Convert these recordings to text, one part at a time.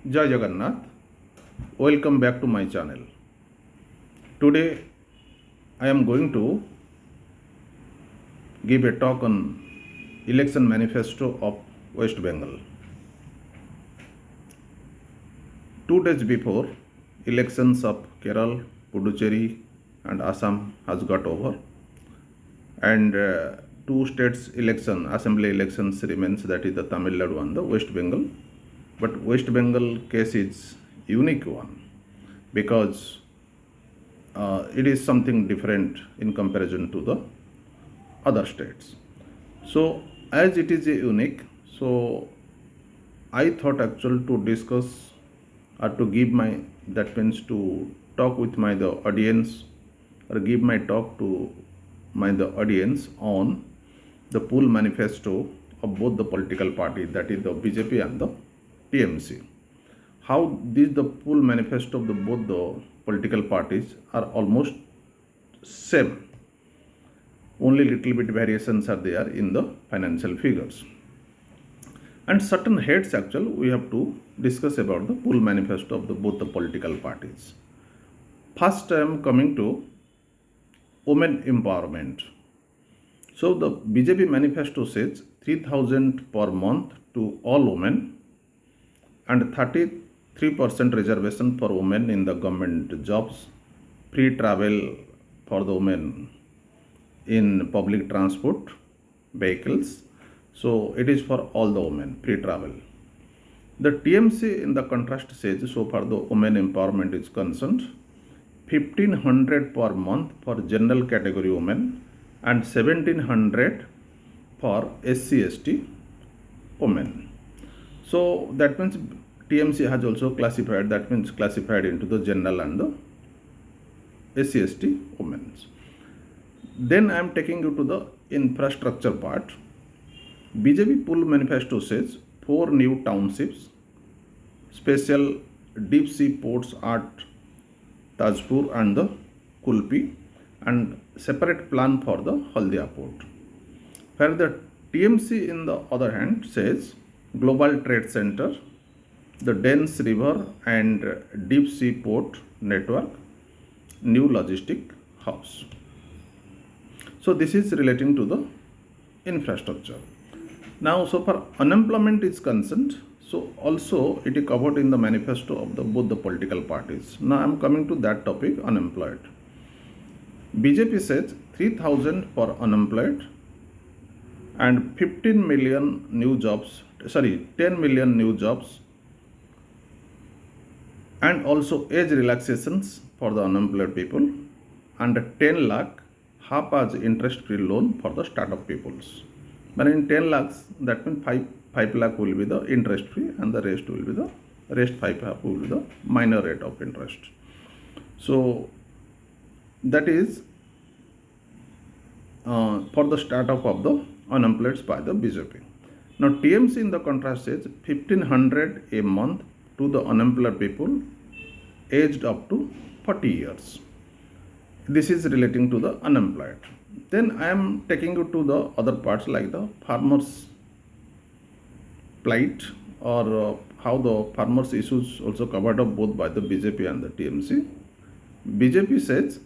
Jai Jagannath, welcome back to my channel. Today I am going to give a talk on election manifesto of West Bengal. 2 days before elections of Kerala, Puducherry and Assam has got over, and two states assembly elections remains, that is the Tamil Nadu and the West Bengal. But West Bengal case is unique one because it is something different in comparison to the other states. So as it is unique, so I thought actually to discuss or to give my, that means to talk with the audience or give my talk to the audience on the pool manifesto of both the political parties, that is the BJP and the TMC. How the pool manifesto of both the political parties are almost same. Only little bit variations are there in the financial figures. And certain heads actually we have to discuss about the pool manifesto of both the political parties. First I am coming to women empowerment. So the BJP manifesto says 3,000 per month to all women and 33% reservation for women in the government jobs, free travel for the women in public transport vehicles. So it is for all the women, free travel. The TMC in the contrast says, so far the women empowerment is concerned, 1,500 per month for general category women and 1,700 for SC/ST women. So that means TMC has also classified, that means classified into the general and the SC/ST women. Then I am taking you to the infrastructure part. BJP pool manifesto says 4 new townships, special deep sea ports at Tajpur and the Kulpi, and separate plan for the Haldia port. Where the TMC in the other hand says global trade center, the dense river and deep sea port network, new logistic hubs. So this is relating to the infrastructure. Now, so far unemployment is concerned, so also it is covered in the manifesto of both the political parties. Now I am coming to that topic, unemployed. BJP says 3,000 for unemployed and 10 million new jobs, and also age relaxations for the unemployed people, and 10 lakh half as interest free loan for the startup peoples. But in 10 lakhs, that means 5 lakh will be the interest free and the rest will be the 5 lakh will be the minor rate of interest. So that is for the startup of the unemployed by the BJP. Now TMC in the contrast says 1,500 a month to the unemployed people aged up to 40 years. This is relating to the unemployed. Then I am taking you to the other parts like the farmers' plight, or how the farmers' issues also covered up both by the BJP and the TMC. BJP says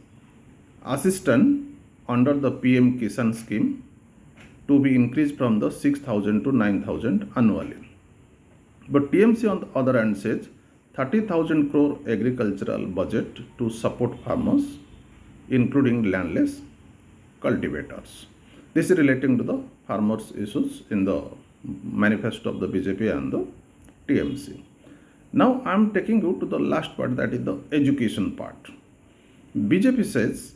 assistance under the PM Kisan scheme to be increased from the 6,000 to 9,000 annually. But TMC on the other hand says 30,000 crore agricultural budget to support farmers, including landless cultivators. This is relating to the farmers' issues in the manifesto of the BJP and the TMC. Now I am taking you to the last part, that is the education part. BJP says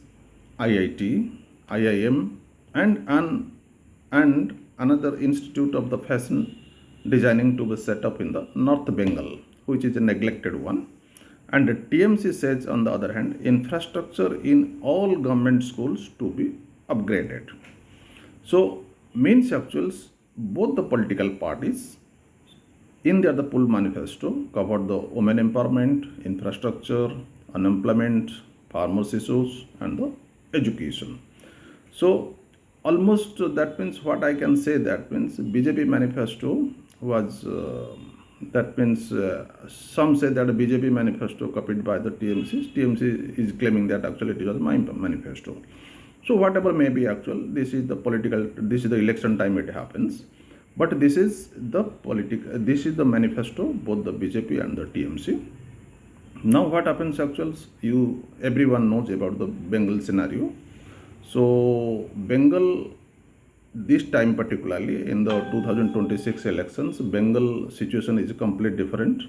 IIT, IIM and another institute of the fashion designing to be set up in the North Bengal, which is a neglected one. And the TMC says on the other hand, infrastructure in all government schools to be upgraded. So means actuals both the political parties in the pool manifesto covered the women empowerment, infrastructure, unemployment, farmers issues and the education. So almost that means what I can say, that means BJP manifesto was That means some say that a BJP manifesto copied by the TMC. TMC is claiming that actually it was my manifesto. So whatever may be actual, this is the political. This is the election time it happens, but this is the This is the manifesto both the BJP and the TMC. Now what happens actuals? Everyone knows about the Bengal scenario. So Bengal, this time particularly in the 2026 elections, Bengal situation is completely different.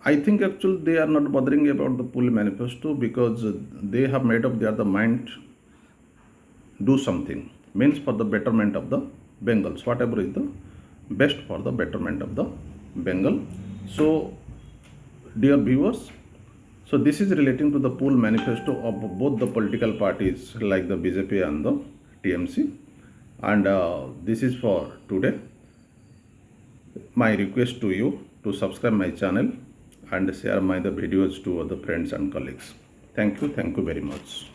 I think actually they are not bothering about the full manifesto because they have made up their the mind do something, means for the betterment of the Bengals, whatever is the best for the betterment of the Bengal. So dear viewers, so this is relating to the pool manifesto of both the political parties like the BJP and the TMC, and this is for today. My request to you to subscribe my channel and share my the videos to other friends and colleagues. Thank you very much.